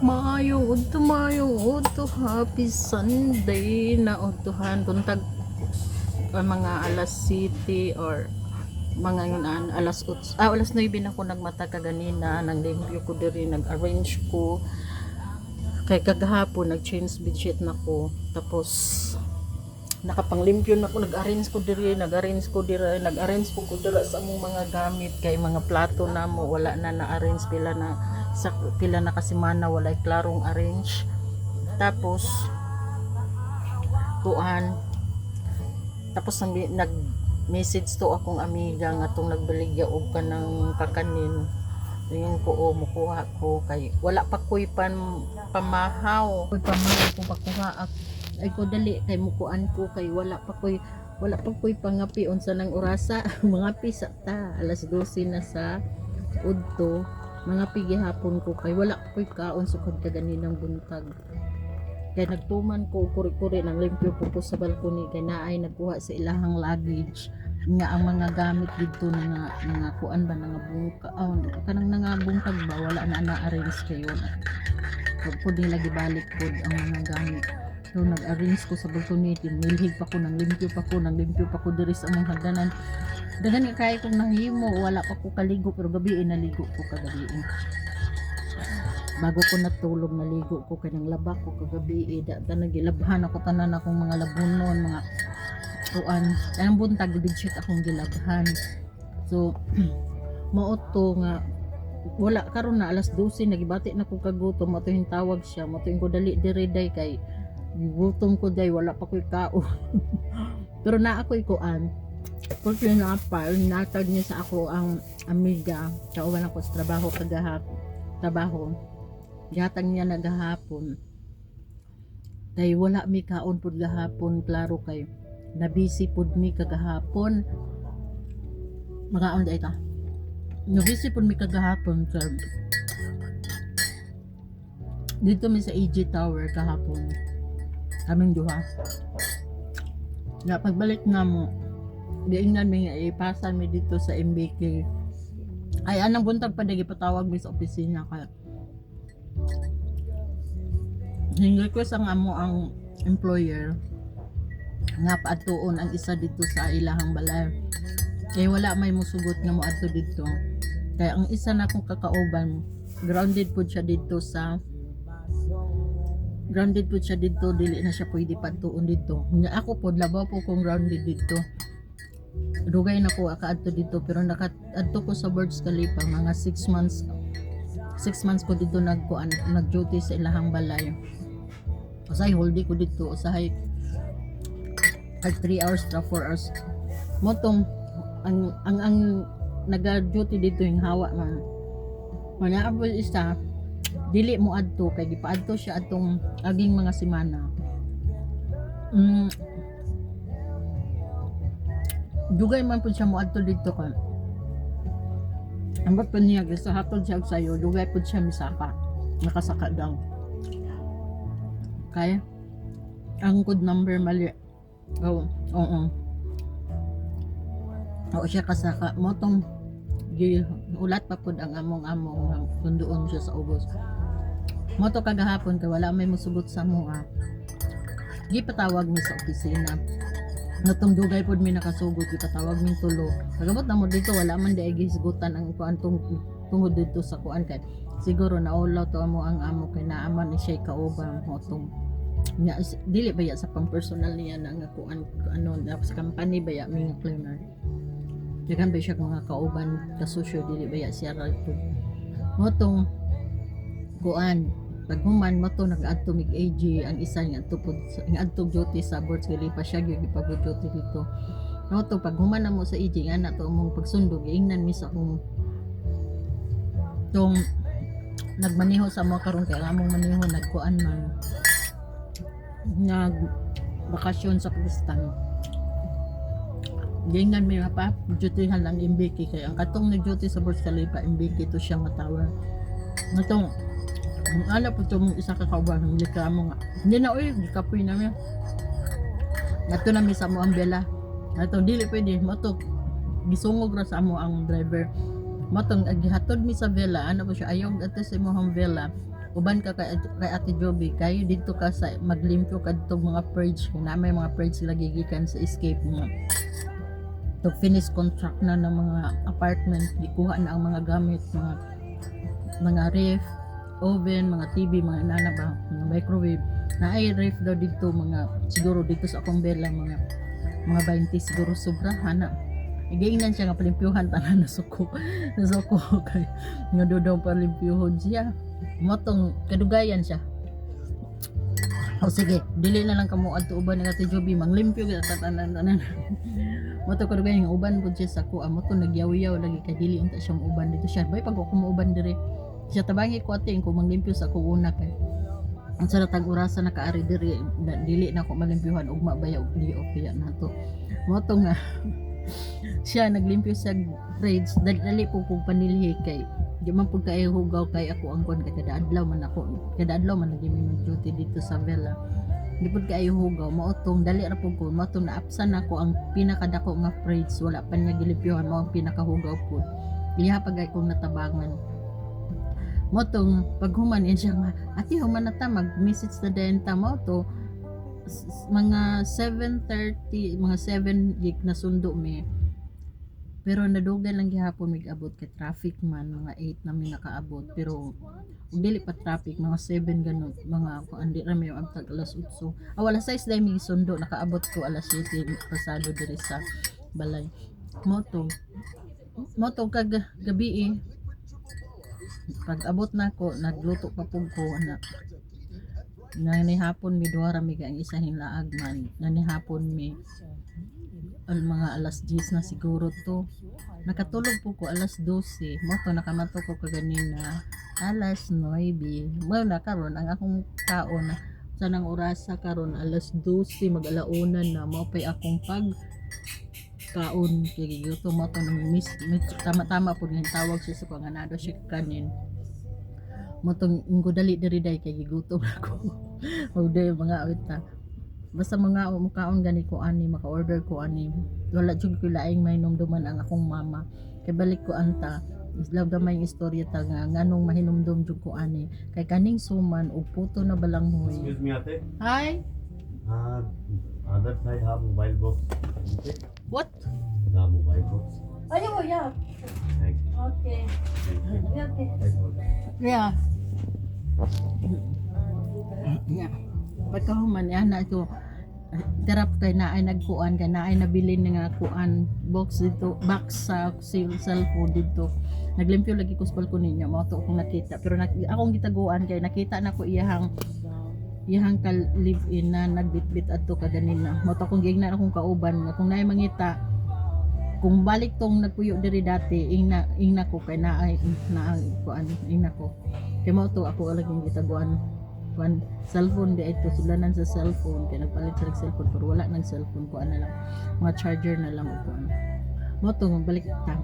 Maayo udto happy Sunday na udtuhan buntag mga alas City or mga yun alas 8 alas 9 na ko nagmata kaganina nang limpyo ko diri nag-arrange ko kay kagahapon nag-change bedsheet na ko tapos nakapanglimpyo na ko nag-arrange ko diri nag-arrange ko dira sa among mga gamit kay mga plato na mo wala na na-arrange pila na kasimana walay klarong arrange tapos tuan tapos nag message to akong amiga nga tong nagbaligya og kanang kakanin tingin ko mukuha ko kay wala pa koy pamahaw ko pakuha ay ko dali kay mukuan ko kay wala pa koy pangapi unsa nang orasa mga pisa ta alas 12 na sa udto mga pigihapon ko kay wala pa koy kaon sukad kaganinang buntag kay nagtuman ko kuri-kuri nang limpyo po sa balkoni kay naay nagkuha sa ilahang luggage nga ang mga gamit dito nga kuan ba nga bungka kanang nga bungkag ba wala na na-arrange kayo pud nila gibalik pud ang mga gamit so nag-arrange ko sa balkoni nilhig pa ko nang limpyo pa ko diri sa among hagdanan dagan kay kong nahimo wala pa ko kaligo pero gabi naligo ko kagabi bago ko natulog naligo ko kay nang laba ko kagabi nagilabhan ako tanan akong mga labunon mga tuan ang buntag bedsheet akong gilabhan so mauto nga wala karon na alas 12 nagibati na ko kagutom mato yung tawag siya mato yung ko dali dire day kay gutom ko day wala pa koy kao pero na ako'y kuan porque na pa natag niya sa ako ang amiga kauban ako sa trabaho gatang niya nagahapon kay wala mi kaon pud gahapon klaro kay na busy pud mi kagahapon magaon day ka na busy pud mi kagahapon sir dito mi sa AG Tower kahapon kaming duha na pagbalik na mo diingnan mi nga ipasan mi dito sa MBK ay anang buntag pa dagi patawag mi sa opisina kaya request ang amo ang employer nga paadtuon ang isa dito sa ilahang balay kay wala may musugot nga moadto dito kaya ang isa na kong kakauban grounded po siya dito dili na siya pwede padtuon dito nga ako po labaw po kong grounded dito dugay na ko akaadto dito pero nakaadto ko sa Burj Khalifa mga 6 months ko dito nag-duty sa ilahang balay usahay whole day ko dito usahay 3 hours to 4 hours motong ang nag-duty dito yung hawa man wala po isa dili mo adto kay gipaadto siya atong aging mga semana dugay man po siya mo adto dito ka ang ba't niya sa hatod siya sa'yo dugay po siya misaka nakasaka daw kaya ang code number mali oo siya kasaka motong ulat pa pud ang among sunduon siya sa ubos moto kagahapon kay wala may musugot sa mo gipatawag mi sa opisina natong dugay pud mi nakasugod gipatawag mi tulo kagamot na mo dito wala man di gisgutan ang kuan tungod dito sa kuan kay siguro naulaw to amo ang amo kay naaman ni siya kauban motong nya dili baya sa pang personal niya na nga kuan sa company baya mi nga cleaner dagan ba siya mga kauban kasosyo dili baya siya ra motong kuan paghuman mo to nag-adto mig AG ang isa nga tupod nga adto duty sa Burj Khalifa siya gyud gipag-duty dito no to paghuman na mo sa AG nga na to mong pagsundog ingnan mi sa akong tong nagmaneho sa mo karon kay among maneho nagkuan man nag bakasyon sa Pakistan ingnan mi pa dutyhan lang MBK kay ang katong nag-duty sa Burj Khalifa MBK to siya matawag natong ala po ito mong isa kakauban hindi ka mo nga hindi na kapoy namin nato na mi sa mo ang bela nato dili pwede mato gisungog ra sa mo ang driver matong gihatod mi sa vela ano po siya ayaw ato sa mo ang vela uban ka kay Ate Joby kayo dito ka sa maglimpyo kadtong mga purge kung na may mga purge sila gigikan sa escape mga to finish contract na ng mga apartment gikuha na ang mga gamit mga ref oven mga TV mga inana ba mga microwave na ay ref daw dito mga siguro dito sa akong bela mga 20 siguro sobra hana igingnan siya nga palimpyuhan tanan nasuko kay nga daw palimpyuhon siya motong kadugayan siya o sige dili na lang kamo adto uban nga Ate Joby manglimpyo kita tanan moto kadugayan yung uban pud siya sa ko moto nagyaw-yaw lagi kay dili unta siya uban dito siya bay pag ako uban dire siya tabangi ko ating ko manglimpyo sa ko una kay ang sa tag orasa nakaari diri dili na ko malimpyuhan ugma baya og di okay nato moto nga siya naglimpyo sa grades dali po kung panilhi kay di man pud kay hugaw kay ako ang kon kada adlaw man lagi may duty dito sa villa di pud kay hugaw maotong dali ra pud ko maotong naapsan ako ang pinakadako nga grades wala pa niya gilimpyuhan mo ang pinakahugaw pud liha pagay kong natabangan motong paghuman yan siya nga ati human na ta mag-message na dayon ta mo to mga 7:30 mga 7 gig na sundo mi pero nadugan lang gihapon mig abot kay traffic man mga 8 na mi nakaabot pero dili pa traffic mga 7 ganun mga kung andi ra mi yung abtag alas 8 wala 6 dai mi sundo nakaabot ko alas 7 pasado diri sa balay moto kag gabi pag abot na ko nagluto pa pug ko ana nanihapon mi duha ra mi ang isa laag man nanihapon mi al mga alas 10 na siguro to nakatulog po ko alas 12 mo to nakamato ko kaganina alas 9 mo na karon ang akong kaon sa nang orasa karon alas 12 mag-alaunan na mo pay akong pag kaon kay gigutom mo to nang miss tama po yung tawag siya sa panganado siya kanin mo tong dali diri day kay gigutom ako o day mga awita basta mga mukaon gani ko ani maka-order ko ani wala jud ko laing may numduman ang akong mama kay balik ko anta islaw gamay yung istorya ta nga nganong mahinumdum jud ko ani kay kaning suman og puto na balanghoy. Excuse me ate. Hi. Other side have mobile box. Okay. What? The mobile box. Oh, yeah. Thank Okay. you. Okay. Yeah. Yeah. Pagkahuman yan na ito terap kay na ay nagkuan kay na ay nabili nga kuan box dito box sa cellphone dito naglimpyo lagi ko sa balkon ninyo mo to kung nakita pero akong gitaguan kay nakita na ko iyahang ka live in na nagbitbit adto kaganina mo to kung gigna akong kauban nga kung naay mangita kung balik tong nagpuyo diri dati ingna ko kay na kuan ingna ko kay mo to ako laging gitaguan kuan cellphone di ito sulanan sa cellphone kay nagpalit sa cellphone pero wala nang cellphone ko ana lang mga charger na lang ko mo to balik ta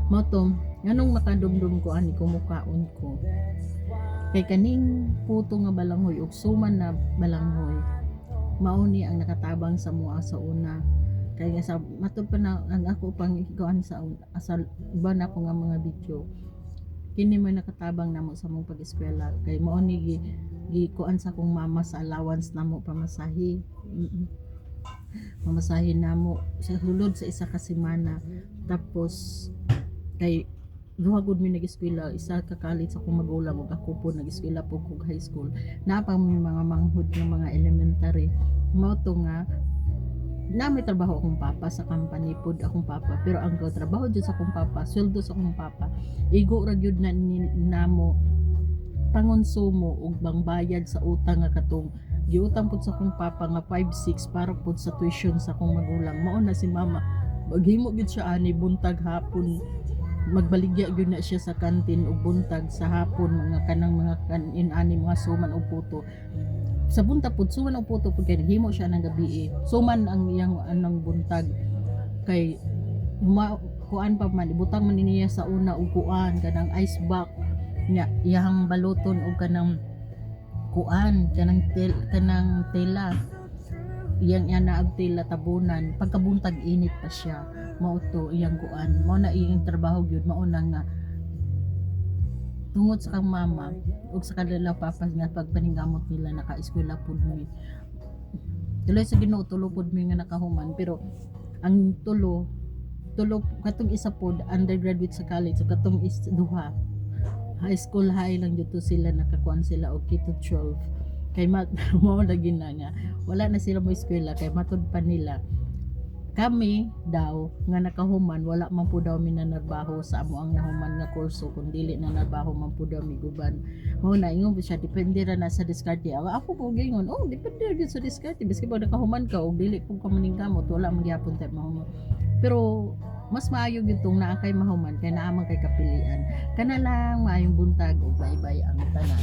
mo to nganong makadumdum ko ani ko mukaon ko kay kaning puto nga balanghoy ug suman na balanghoy mao ni ang nakatabang sa mua sa una kay nga sa matud pa na ang ako pang ikaw sa asal uban ako nga mga video kini may nakatabang namo sa mong pag-eskwela kay mao ni gikuan sa akong mama sa allowance namo pamasahe mamasahe namo sa sulod sa isa ka semana tapos kay duha gud mi nag-eskwela isa ka college akong magulang ug ako po nag-eskwela po kog high school na pang mga manghud ng mga elementary mao to nga na may trabaho akong papa sa company pod akong papa pero ang trabaho jud sa akong papa sweldo sa akong papa igo ra gyud na namo pangonsumo ug bangbayad sa utang nga katong giutang pod sa akong papa nga 5-6 para pod sa tuition sa akong magulang mao na si mama maghimo gyud siya ani buntag hapon magbaligya gyud na siya sa kantin ug buntag sa hapon mga kanang mga kanin ani mga suman ug puto sa buntag pud suman og puto pud kay himo siya nang gabi suman ang iyang anang buntag kay kuan pa man ibutang man niya sa una og kuan kanang ice box nya iyang baluton og kanang kuan kanang tela iyang ana og tela tabunan pagkabuntag init pa siya mao to iyang kuan mao na iyang trabaho gyud mao na nga tungod sa kang mama ug sa kanila papa nga pagpaningamot nila naka-eskwela pud mi. Tuloy sa Ginoo tulo pud mi nga nakahuman pero ang tulo katong isa pod undergraduate sa college so katong duha high school high lang dito sila nakakuan sila og K to 12 kay mo lagi na nga wala na sila mo eskwela kay matud pa nila kami daw nga nakahuman wala man po daw minanarbaho sa amo ang nahuman nga kurso kun dili na narbaho man po daw miguban mao na ingon siya depende ra na sa diskarte ako po gingon depende ra sa diskarte biski pag nakahuman ka og dili po ka maningkamot wala man gyapon tay mahuman pero mas maayo gitong naa kay mahuman kay naa man kay kapilian kana lang maayong buntag ug bye-bye ang tanan.